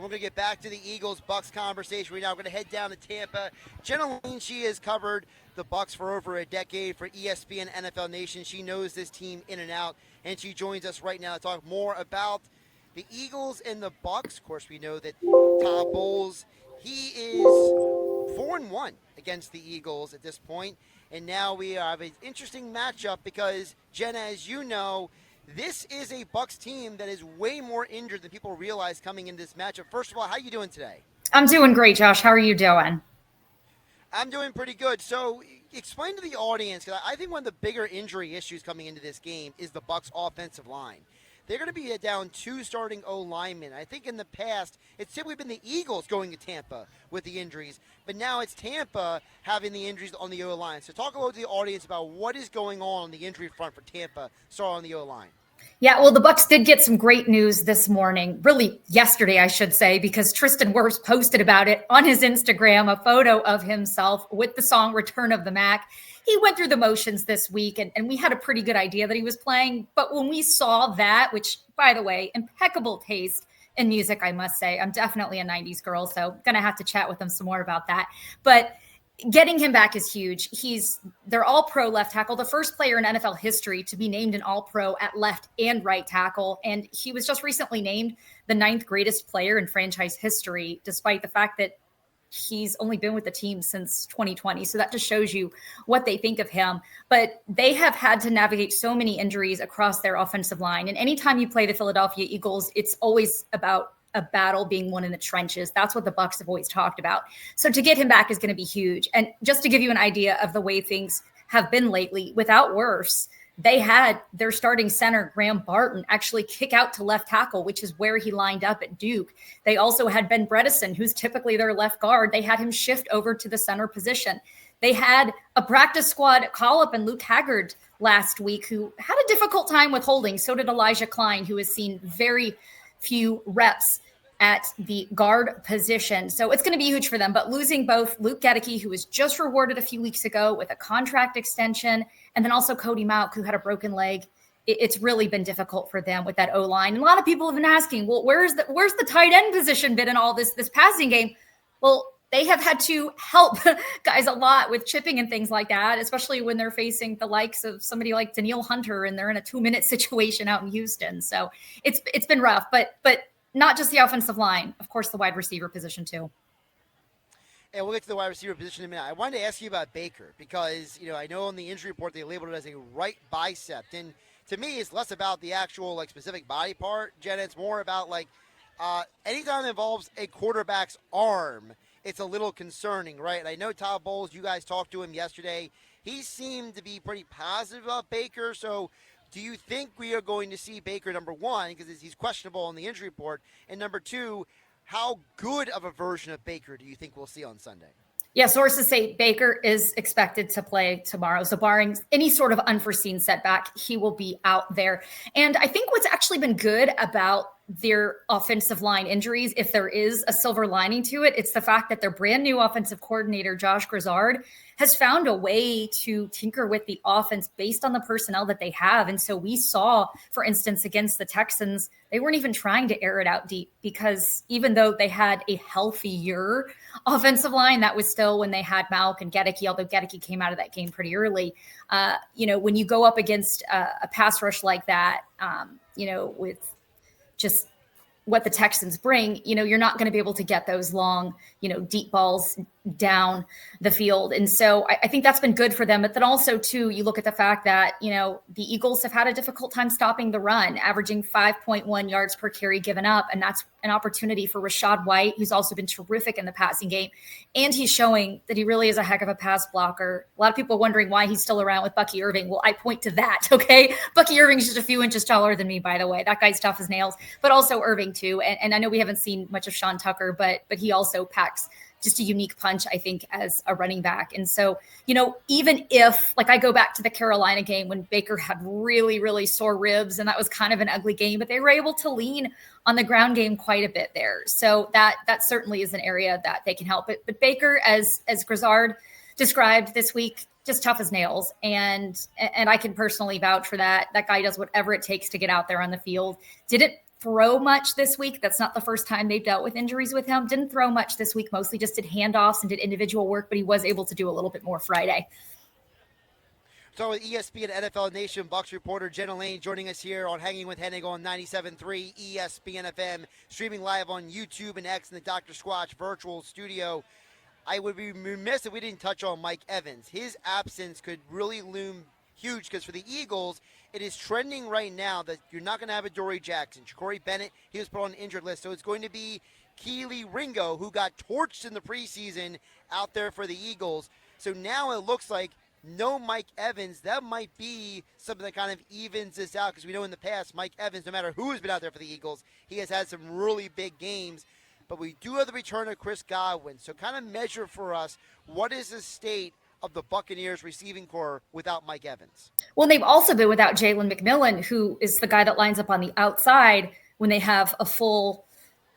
and we're going to get back to the Eagles-Bucs conversation. We're now going to head down to Tampa. Jenna Laine, she has covered the Bucs for over a decade for ESPN NFL Nation. She knows this team in and out, and she joins us right now to talk more about the Eagles and the Bucs. Of course, we know that Todd Bowles, he is 4-1 against the Eagles at this point, and now we have an interesting matchup because, Jenna, as you know, this is a Bucs team that is way more injured than people realize coming into this matchup. First of all, how are you doing today? I'm doing great, Josh. How are you doing? I'm doing pretty good. So explain to the audience, because I think one of the bigger injury issues coming into this game is the Bucs offensive line. They're going to be down 2 starting O-linemen. I think in the past, it's simply been the Eagles going to Tampa with the injuries, but now it's Tampa having the injuries on the O-line. So talk a little to the audience about what is going on the injury front for Tampa, starting on the O-line. Yeah, well, the Bucs did get some great news this morning, really yesterday, I should say, because Tristan Wirfs posted about it on his Instagram, a photo of himself with the song Return of the Mac. He went through the motions this week, and we had a pretty good idea that he was playing. But when we saw that, which, by the way, impeccable taste in music, I must say. I'm definitely a 90s girl, so going to have to chat with him some more about that. But getting him back is huge. They're all pro left tackle, the first player in NFL history to be named an all pro at left and right tackle. And he was just recently named the 9th greatest player in franchise history, despite the fact that he's only been with the team since 2020. So that just shows you what they think of him. But they have had to navigate so many injuries across their offensive line. And anytime you play the Philadelphia Eagles, it's always about a battle being won in the trenches. That's what the Bucs have always talked about. So to get him back is going to be huge. And just to give you an idea of the way things have been lately, without Wirfs, they had their starting center, Graham Barton, actually kick out to left tackle, which is where he lined up at Duke. They also had Ben Bredesen, who's typically their left guard. They had him shift over to the center position. They had a practice squad call-up in Luke Haggard last week, who had a difficult time with holding. So did Elijah Klein, who has seen very few reps at the guard position. So it's going to be huge for them. But losing both Luke Gedeke, who was just rewarded a few weeks ago with a contract extension, and then also Cody Mauch, who had a broken leg, it's really been difficult for them with that O-line. And a lot of people have been asking, well, where's the tight end position been in all this passing game? Well, they have had to help guys a lot with chipping and things like that, especially when they're facing the likes of somebody like Danielle Hunter and they're in a 2-minute situation out in Houston. So it's been rough, but not just the offensive line, of course, the wide receiver position too. And we'll get to the wide receiver position in a minute. I wanted to ask you about Baker because, I know on the injury report they labeled it as a right bicep. And to me, it's less about the actual specific body part, Jenna. It's more about anytime it involves a quarterback's arm, it's a little concerning, right? And I know Todd Bowles, you guys talked to him yesterday. He seemed to be pretty positive about Baker. So do you think we are going to see Baker, number one, because he's questionable on the injury report, and number two, how good of a version of Baker do you think we'll see on Sunday? Yeah, sources say Baker is expected to play tomorrow. So barring any sort of unforeseen setback, he will be out there. And I think what's actually been good about their offensive line injuries, if there is a silver lining to it, it's the fact that their brand new offensive coordinator, Josh Grizzard, has found a way to tinker with the offense based on the personnel that they have. And so we saw, for instance, against the Texans, they weren't even trying to air it out deep because even though they had a healthier offensive line, that was still when they had Mauch and Gedeke, although Gedeke came out of that game pretty early. When you go up against a pass rush like that, with just what the Texans bring, you're not going to be able to get those long, deep balls down the field. And so I think that's been good for them. But then also, too, you look at the fact that, the Eagles have had a difficult time stopping the run, averaging 5.1 yards per carry given up. And that's an opportunity for Rachaad White, who's also been terrific in the passing game. And he's showing that he really is a heck of a pass blocker. A lot of people wondering why he's still around with Bucky Irving. Well, I point to that, okay? Bucky Irving's just a few inches taller than me, by the way. That guy's tough as nails, but also Irving too. And I know we haven't seen much of Sean Tucker, but he also packs just a unique punch, I think, as a running back. And so, even if, I go back to the Carolina game when Baker had really, really sore ribs, and that was kind of an ugly game, but they were able to lean on the ground game quite a bit there. So that certainly is an area that they can help. But Baker, as Grizzard described this week, just tough as nails. And I can personally vouch for that. That guy does whatever it takes to get out there on the field. Didn't throw much this week. That's not the first time they've dealt with injuries with him. Didn't throw much this week, mostly just did handoffs and did individual work, but he was able to do a little bit more Friday. So with ESPN NFL Nation Bucs reporter Jenna Laine joining us here on Hanging with Hennig on 97.3 ESPN FM, streaming live on YouTube and X in the Dr. Squatch virtual studio. I would be remiss if we didn't touch on Mike Evans. His absence could really loom huge because for the Eagles, it is trending right now that you're not going to have a Dory Jackson. Ja'Cory Bennett, he was put on the injured list. So it's going to be Keely Ringo, who got torched in the preseason out there for the Eagles. So now it looks like no Mike Evans. That might be something that kind of evens this out because we know in the past, Mike Evans, no matter who has been out there for the Eagles, he has had some really big games. But we do have the return of Chris Godwin. So kind of measure for us, what is the state of the Buccaneers receiving core without Mike Evans? Well, they've also been without Jalen McMillan, who is the guy that lines up on the outside when they have a full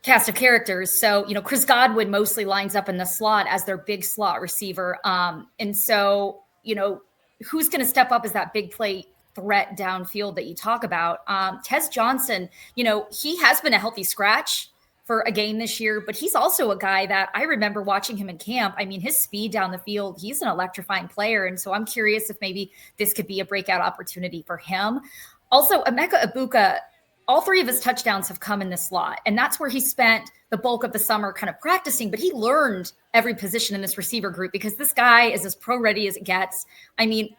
cast of characters. So, Chris Godwin mostly lines up in the slot as their big slot receiver. And so, who's going to step up as that big play threat downfield that you talk about? Tez Johnson, he has been a healthy scratch for a game this year, but he's also a guy that I remember watching him in camp. I mean, his speed down the field, he's an electrifying player. And so I'm curious if maybe this could be a breakout opportunity for him. Also, Emeka Egbuka, all three of his touchdowns have come in the slot. And that's where he spent the bulk of the summer kind of practicing, but he learned every position in this receiver group because this guy is as pro-ready as it gets. I mean,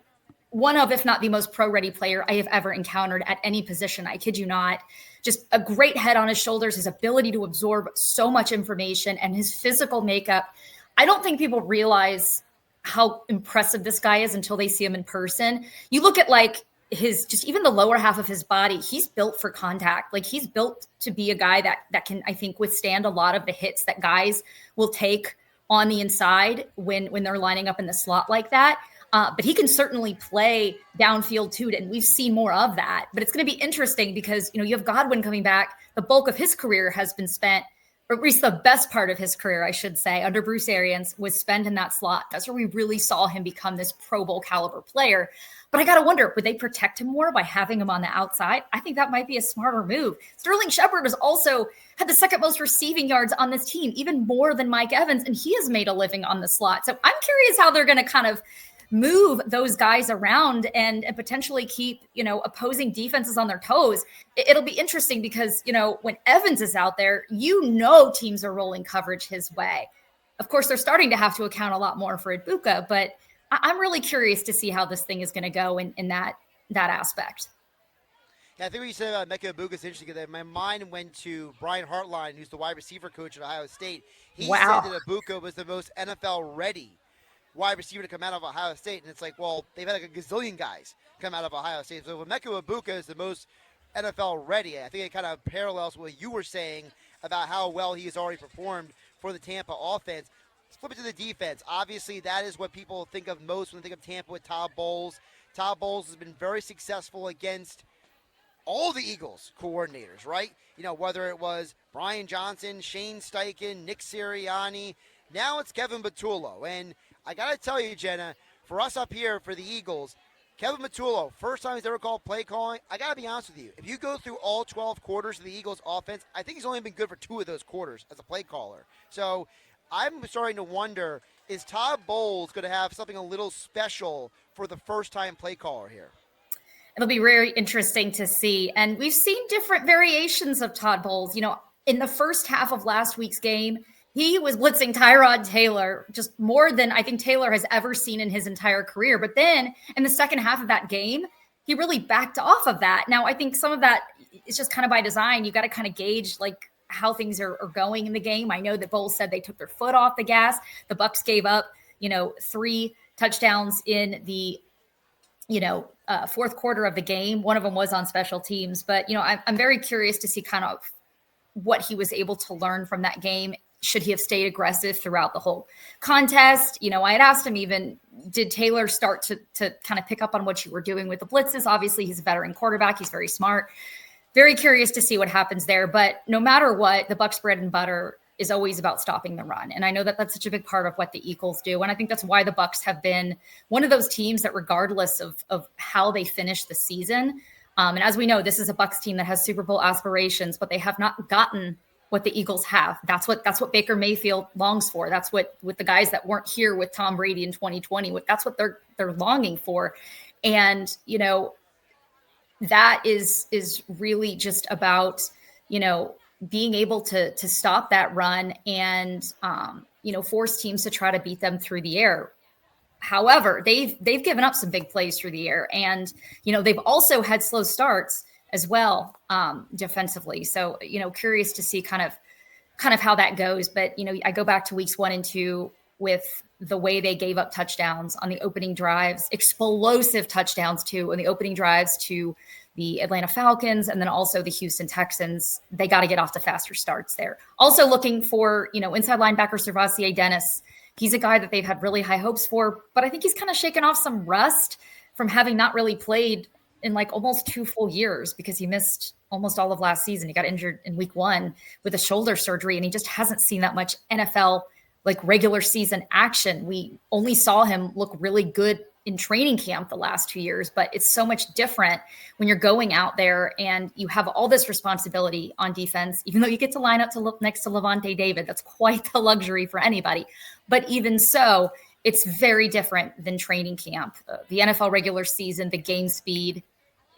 one of, if not the most pro-ready player I have ever encountered at any position. I kid you not. Just a great head on his shoulders, his ability to absorb so much information and his physical makeup. I don't think people realize how impressive this guy is until they see him in person. You look at his, just even the lower half of his body, he's built for contact. Like he's built to be a guy that can, I think, withstand a lot of the hits that guys will take on the inside when they're lining up in the slot like that. But he can certainly play downfield too, and we've seen more of that. But it's going to be interesting because, you have Godwin coming back. The bulk of his career has been spent, or at least the best part of his career, I should say, under Bruce Arians was spent in that slot. That's where we really saw him become this Pro Bowl caliber player. But I got to wonder, would they protect him more by having him on the outside? I think that might be a smarter move. Sterling Shepard has also had the second most receiving yards on this team, even more than Mike Evans, and he has made a living on the slot. So I'm curious how they're going to kind of move those guys around and potentially keep, opposing defenses on their toes. It'll be interesting because, when Evans is out there, teams are rolling coverage his way. Of course, they're starting to have to account a lot more for Egbuka, but I'm really curious to see how this thing is going to go in that aspect. Yeah, I think what you said about Emeka Egbuka is interesting because my mind went to Brian Hartline, who's the wide receiver coach at Ohio State. He said that Egbuka was the most NFL ready wide receiver to come out of Ohio State. And it's like, well, they've had a gazillion guys come out of Ohio State. So Emeka Egbuka is the most NFL ready. I think it kind of parallels what you were saying about how well he has already performed for the Tampa offense. Let's flip it to the defense. Obviously, that is what people think of most when they think of Tampa with Todd Bowles. Todd Bowles has been very successful against all the Eagles coordinators, right? Whether it was Brian Johnson, Shane Steichen, Nick Sirianni. Now it's Kevin Patullo. And I got to tell you, Jenna, for us up here for the Eagles, Kevin Patullo, first time he's ever called play calling, I got to be honest with you. If you go through all 12 quarters of the Eagles offense, I think he's only been good for 2 of those quarters as a play caller. So I'm starting to wonder, is Todd Bowles going to have something a little special for the first-time play caller here? It'll be very interesting to see. And we've seen different variations of Todd Bowles. In the first half of last week's game, he was blitzing Tyrod Taylor just more than I think Taylor has ever seen in his entire career. But then in the second half of that game, he really backed off of that. Now, I think some of that is just kind of by design. You got to kind of gauge how things are going in the game. I know that Bowles said they took their foot off the gas. The Bucs gave up, 3 touchdowns in the, fourth quarter of the game. One of them was on special teams. But, I'm very curious to see kind of what he was able to learn from that game. Should he have stayed aggressive throughout the whole contest? I had asked him even, did Taylor start to kind of pick up on what you were doing with the blitzes? Obviously, he's a veteran quarterback. He's very smart. Very curious to see what happens there. But no matter what, the Bucs' bread and butter is always about stopping the run. And I know that that's such a big part of what the Eagles do. And I think that's why the Bucs have been one of those teams that regardless of how they finish the season, And as we know, this is a Bucs team that has Super Bowl aspirations, but they have not gotten what the Eagles have. That's what Baker Mayfield longs for. That's what with the guys that weren't here with Tom Brady in 2020. That's what they're longing for. And, that is really just about, being able to stop that run and, force teams to try to beat them through the air. However, they've given up some big plays through the air, and they've also had slow starts as well defensively. So curious to see kind of how that goes. But I go back to weeks 1 and 2 with the way they gave up touchdowns on the opening drives, explosive touchdowns too on the opening drives to the Atlanta Falcons, and then also the Houston Texans. They got to get off to faster starts there. Also looking for inside linebacker Servassier Dennis. He's a guy that they've had really high hopes for, but I think he's kind of shaken off some rust from having not really played in like almost 2 full years because he missed almost all of last season. He got injured in week 1 with a shoulder surgery, and he just hasn't seen that much NFL like regular season action. We only saw him look really good in training camp the last 2 years, but it's so much different when you're going out there and you have all this responsibility on defense, even though you get to line up to look next to Levante David. That's quite the luxury for anybody. But even so, it's very different than training camp. The NFL regular season, the game speed,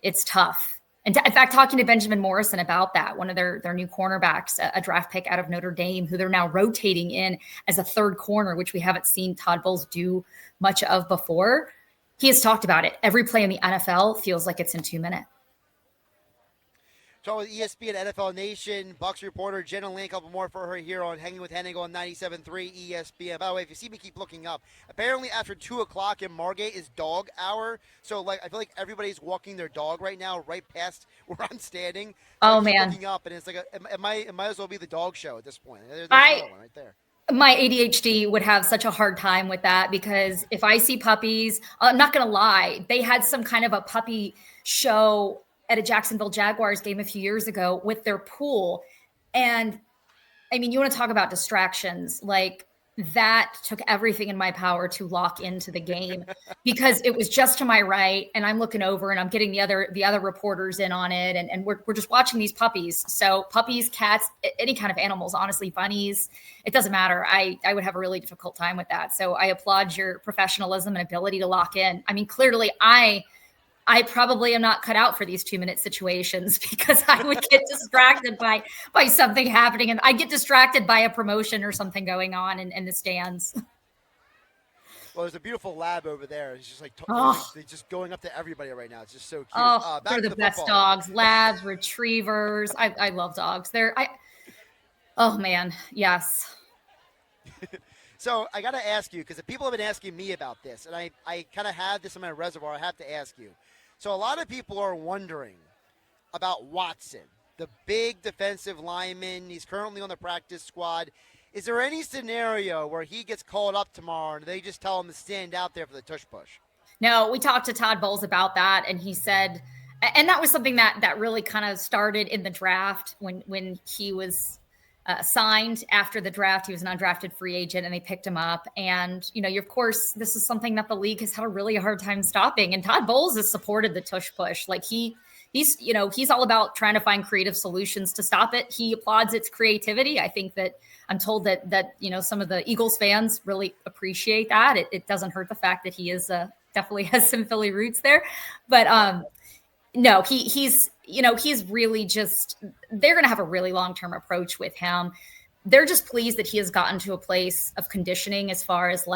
it's tough. And in fact, talking to Benjamin Morrison about that, one of their new cornerbacks, a draft pick out of Notre Dame, who they're now rotating in as a third corner, which we haven't seen Todd Bowles do much of before. He has talked about it. Every play in the NFL feels like it's in 2 minutes. Talking with ESPN NFL Nation, Bucs reporter Jenna Laine, a couple more for her here on Hanging with Hennig on 97.3 ESPN. By the way, if you see me keep looking up, apparently after 2 o'clock in Margate is dog hour. So, I feel like everybody's walking their dog right now, right past where I'm standing. So oh, man. Looking up, and it's like, it might as well be the dog show at this point. There's another one right there. My ADHD would have such a hard time with that because if I see puppies, I'm not going to lie. They had some kind of a puppy show at a Jacksonville Jaguars game a few years ago with their pool. And I mean, you want to talk about distractions, like that took everything in my power to lock into the game because it was just to my right. And I'm looking over and I'm getting the other reporters in on it. And we're just watching these puppies. So puppies, cats, any kind of animals, honestly, bunnies, it doesn't matter. I would have a really difficult time with that. So I applaud your professionalism and ability to lock in. I mean, clearly I probably am not cut out for these 2-minute situations because I would get distracted by something happening, and I get distracted by a promotion or something going on in the stands. Well, there's a beautiful lab over there. It's just like they're just going up to everybody right now. It's just so cute. They're the best dogs, labs, retrievers. I love dogs. Oh man, yes. So I got to ask you, because the people have been asking me about this, and I kind of have this in my reservoir. I have to ask you. So a lot of people are wondering about Watson, the big defensive lineman. He's currently on the practice squad. Is there any scenario where he gets called up tomorrow and they just tell him to stand out there for the tush push? No, we talked to Todd Bowles about that, and he said, and that was something that really kind of started in the draft when he was signed after the draft. He was an undrafted free agent and they picked him up. And, of course, this is something that the league has had a really hard time stopping. And Todd Bowles has supported the tush push. Like he's all about trying to find creative solutions to stop it. He applauds its creativity. I think that I'm told that some of the Eagles fans really appreciate that. It doesn't hurt the fact that he is definitely has some Philly roots there, but no, he's really just, they're going to have a really long-term approach with him. They're just pleased that he has gotten to a place of conditioning as far as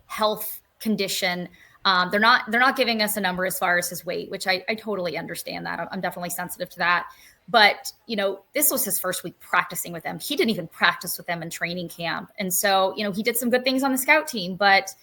health condition. They're not giving us a number as far as his weight, which I totally understand that. I'm definitely sensitive to that. But, this was his first week practicing with them. He didn't even practice with them in training camp. And so, he did some good things on the scout team, but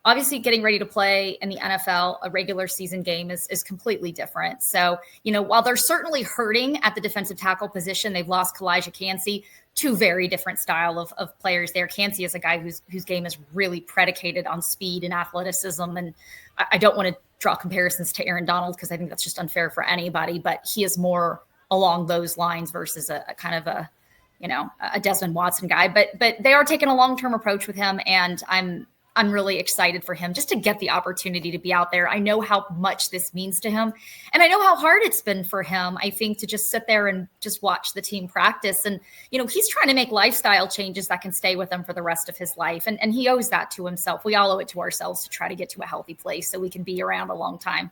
obviously getting ready to play in the NFL, a regular season game is completely different. So, while they're certainly hurting at the defensive tackle position, they've lost Kalijah Cansey, 2 very different style of players there. Cansey is a guy whose game is really predicated on speed and athleticism. And I don't want to draw comparisons to Aaron Donald because I think that's just unfair for anybody, but he is more along those lines versus a kind of a Desmond Watson guy. But they are taking a long-term approach with him, and I'm I'm really excited for him just to get the opportunity to be out there. I know how much this means to him, and I know how hard it's been for him, I think, to just sit there and just watch the team practice. And, he's trying to make lifestyle changes that can stay with him for the rest of his life. And he owes that to himself. We all owe it to ourselves to try to get to a healthy place so we can be around a long time.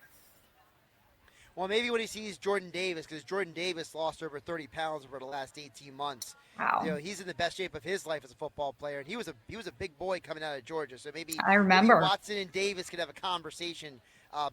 Well, maybe when he sees Jordan Davis, because Jordan Davis lost over 30 pounds over the last 18 months. Wow. He's in the best shape of his life as a football player, and he was a big boy coming out of Georgia. So maybe Watson and Davis could have a conversation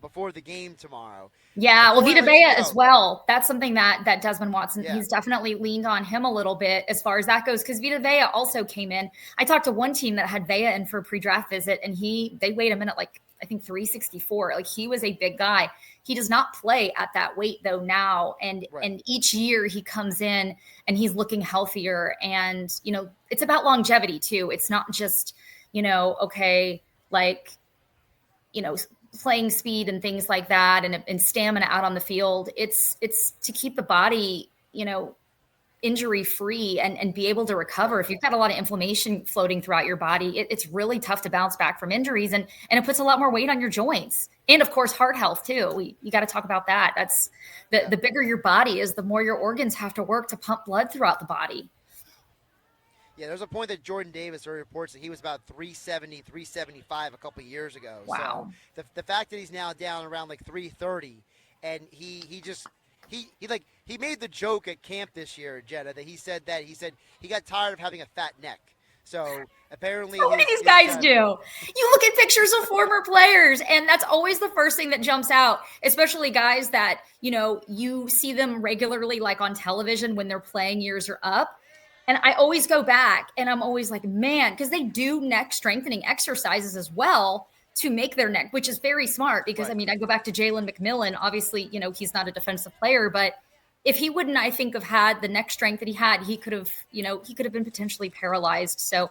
before the game tomorrow. Yeah, well, Vita Vea as well. That's something that Desmond Watson, he's definitely leaned on him a little bit as far as that goes, because Vita Vea also came in. I talked to one team that had Vea in for a pre-draft visit, and they weighed him in at I think 364. Like, he was a big guy. He does not play at that weight though now. And each year he comes in and he's looking healthier. And, it's about longevity too. It's not just, playing speed and things like that and stamina out on the field. It's to keep the body, injury free and be able to recover. If you've got a lot of inflammation floating throughout your body, it's really tough to bounce back from injuries, and it puts a lot more weight on your joints. And of course, heart health too. You got to talk about that. That's the bigger your body is, the more your organs have to work to pump blood throughout the body. Yeah, there's a point that Jordan Davis reports that he was about 370, 375 a couple of years ago. Wow. So the fact that he's now down around 330, and he made the joke at camp this year, Jenna, that he said he got tired of having a fat neck. So apparently, so many of these guys do. You look at pictures of former players, and that's always the first thing that jumps out, especially guys that, you see them regularly, like on television when their playing years are up. And I always go back and I'm always like, man, because they do neck strengthening exercises as well to make their neck, which is very smart because, right. I go back to Jalen McMillan. Obviously, he's not a defensive player, but if he wouldn't, I think, have had the neck strength that he had, he could have been potentially paralyzed. So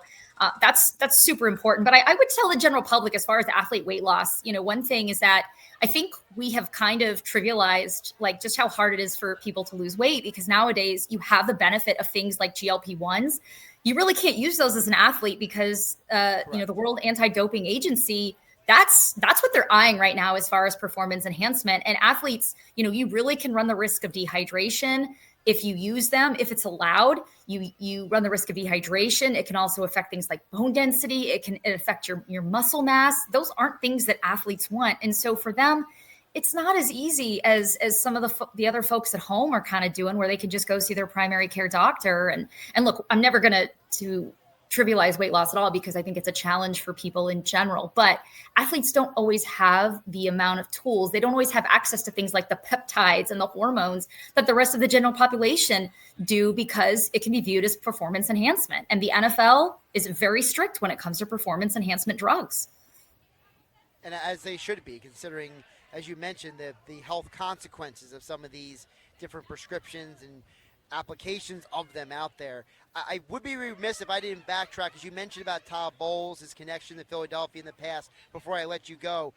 that's super important. But I would tell the general public, as far as athlete weight loss, one thing is that I think we have kind of trivialized just how hard it is for people to lose weight, because nowadays you have the benefit of things like GLP-1s. You really can't use those as an athlete because, the World Anti-Doping Agency, that's what they're eyeing right now as far as performance enhancement. And athletes, you really can run the risk of dehydration if you use them. If it's allowed, you run the risk of dehydration. It can also affect things like bone density. It can affect your muscle mass. Those aren't things that athletes want. And so for them, it's not as easy as some of the other folks at home are kind of doing, where they can just go see their primary care doctor. And look, I'm never going to trivialize weight loss at all, because I think it's a challenge for people in general, but athletes don't always have the amount of tools. They don't always have access to things like the peptides and the hormones that the rest of the general population do, because it can be viewed as performance enhancement. And the NFL is very strict when it comes to performance enhancement drugs. And as they should be, considering, as you mentioned, the health consequences of some of these different prescriptions and applications of them out there. I would be remiss if I didn't backtrack, because you mentioned about Todd Bowles, his connection to Philadelphia in the past, before I let you go.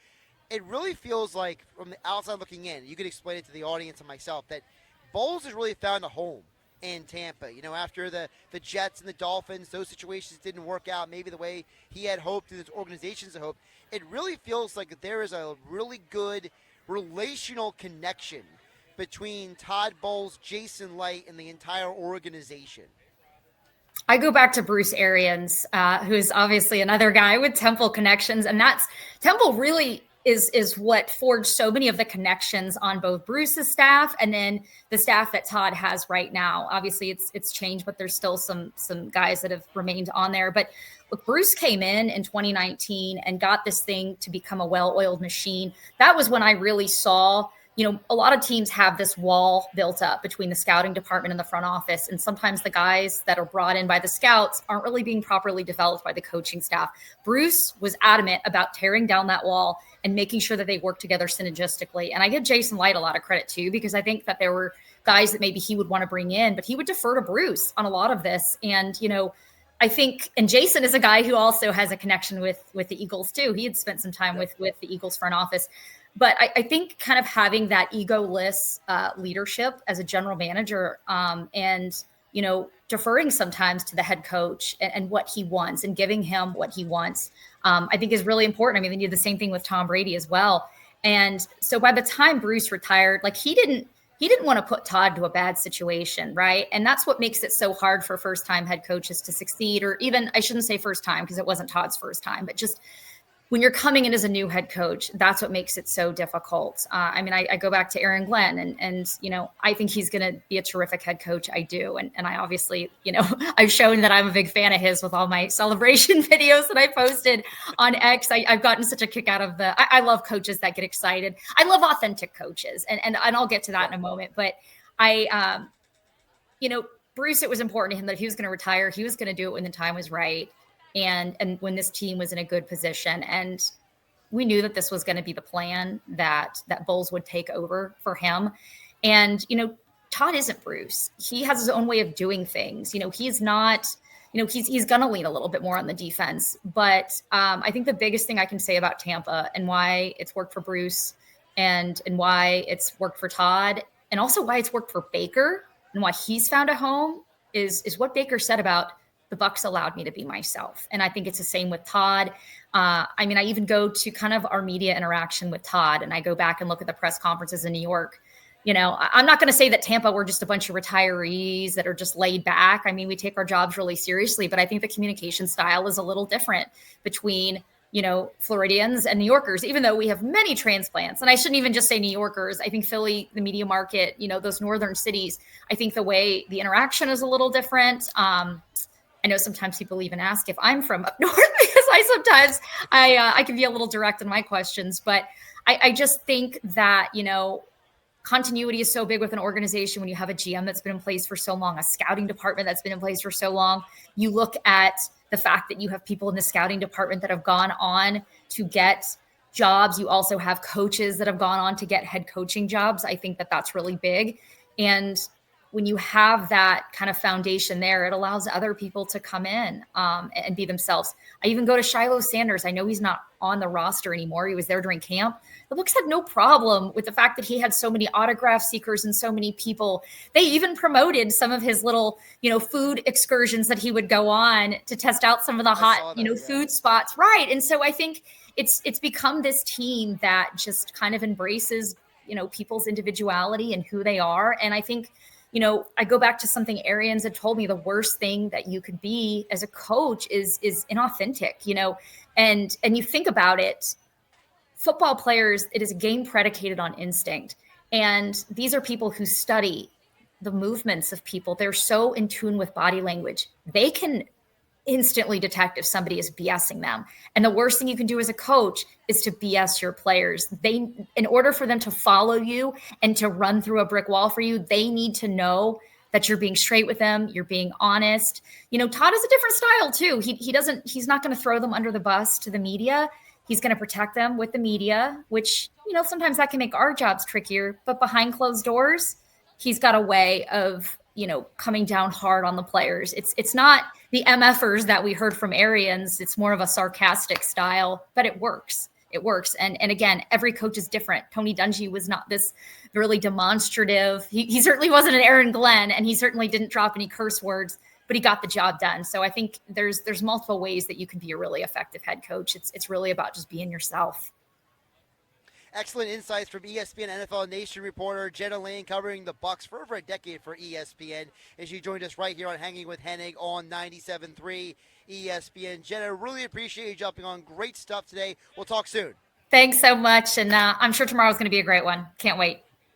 It really feels like, from the outside looking in, you could explain it to the audience and myself, that Bowles has really found a home in Tampa. After the Jets and the Dolphins, those situations didn't work out maybe the way he had hoped and his organizations had hoped. It really feels like there is a really good relational connection between Todd Bowles, Jason Licht, and the entire organization. I go back to Bruce Arians, who's obviously another guy with Temple connections. And Temple really is what forged so many of the connections on both Bruce's staff and then the staff that Todd has right now. Obviously it's changed, but there's still some guys that have remained on there. But look, Bruce came in 2019 and got this thing to become a well-oiled machine. That was when I really saw, a lot of teams have this wall built up between the scouting department and the front office. And sometimes the guys that are brought in by the scouts aren't really being properly developed by the coaching staff. Bruce was adamant about tearing down that wall and making sure that they work together synergistically. And I give Jason Licht a lot of credit too, because I think that there were guys that maybe he would want to bring in, but he would defer to Bruce on a lot of this. And, I think, and Jason is a guy who also has a connection with the Eagles too. He had spent some time with the Eagles front office. But I think kind of having that egoless leadership as a general manager and, deferring sometimes to the head coach and what he wants and giving him what he wants, I think is really important. I mean, they did the same thing with Tom Brady as well. And so by the time Bruce retired, like he didn't want to put Todd to a bad situation, right? And that's what makes it so hard for first-time head coaches to succeed, or even, I shouldn't say first time because it wasn't Todd's first time, but just when you're coming in as a new head coach, that's what makes it so difficult. I go back to Aaron Glenn and I think he's going to be a terrific head coach. I do. And I obviously, I've shown that I'm a big fan of his with all my celebration videos that I posted on X. I've gotten such a kick out of I love coaches that get excited. I love authentic coaches. And I'll get to that in a moment. But Bruce, it was important to him that if he was going to retire, he was going to do it when the time was right. And when this team was in a good position. And we knew that this was going to be the plan, that Bowles would take over for him. And, Todd isn't Bruce. He has his own way of doing things. He's not, he's going to lean a little bit more on the defense. But I think the biggest thing I can say about Tampa and why it's worked for Bruce and why it's worked for Todd and also why it's worked for Baker and why he's found a home is what Baker said about the Bucs allowed me to be myself. And I think it's the same with Todd. I even go to kind of our media interaction with Todd and I go back and look at the press conferences in New York. I'm not going to say that Tampa were just a bunch of retirees that are just laid back. I mean, we take our jobs really seriously, but I think the communication style is a little different between, Floridians and New Yorkers, even though we have many transplants. And I shouldn't even just say New Yorkers. I think Philly, the media market, those northern cities, I think the way the interaction is a little different. I know sometimes people even ask if I'm from up north because I can be a little direct in my questions, but I just think that, continuity is so big with an organization when you have a GM that's been in place for so long, a scouting department that's been in place for so long. You look at the fact that you have people in the scouting department that have gone on to get jobs. You also have coaches that have gone on to get head coaching jobs. I think that that's really big. And when you have that kind of foundation there, it allows other people to come in and be themselves. I even go to Shiloh Sanders. I know he's not on the roster anymore. He was there during camp. The Bucs had no problem with the fact that he had so many autograph seekers and so many people. They even promoted some of his little, food excursions that he would go on to test out some of the hot, food spots. Right. And so I think it's become this team that just kind of embraces, people's individuality and who they are. And I think, I go back to something Arians had told me, the worst thing that you could be as a coach is inauthentic, and you think about it, football players, it is a game predicated on instinct. And these are people who study the movements of people. They're so in tune with body language. They can instantly detect if somebody is BSing them. And the worst thing you can do as a coach is to BS your players. In order for them to follow you and to run through a brick wall for you, they need to know that you're being straight with them. You're being honest. Todd is a different style too. He's not going to throw them under the bus to the media. He's going to protect them with the media, which, sometimes that can make our jobs trickier, but behind closed doors, he's got a way of, coming down hard on the players. It's not the MFers that we heard from Arians. It's more of a sarcastic style, but it works. It works. And again, every coach is different. Tony Dungy was not this really demonstrative. He certainly wasn't an Aaron Glenn, and he certainly didn't drop any curse words, but he got the job done. So I think there's multiple ways that you can be a really effective head coach. It's really about just being yourself. Excellent insights from ESPN NFL Nation reporter Jenna Laine, covering the Bucs for over a decade for ESPN. And she joined us right here on Hanging with Hennig on 97.3 ESPN. Jenna, really appreciate you jumping on. Great stuff today. We'll talk soon. Thanks so much. And I'm sure tomorrow's going to be a great one. Can't wait.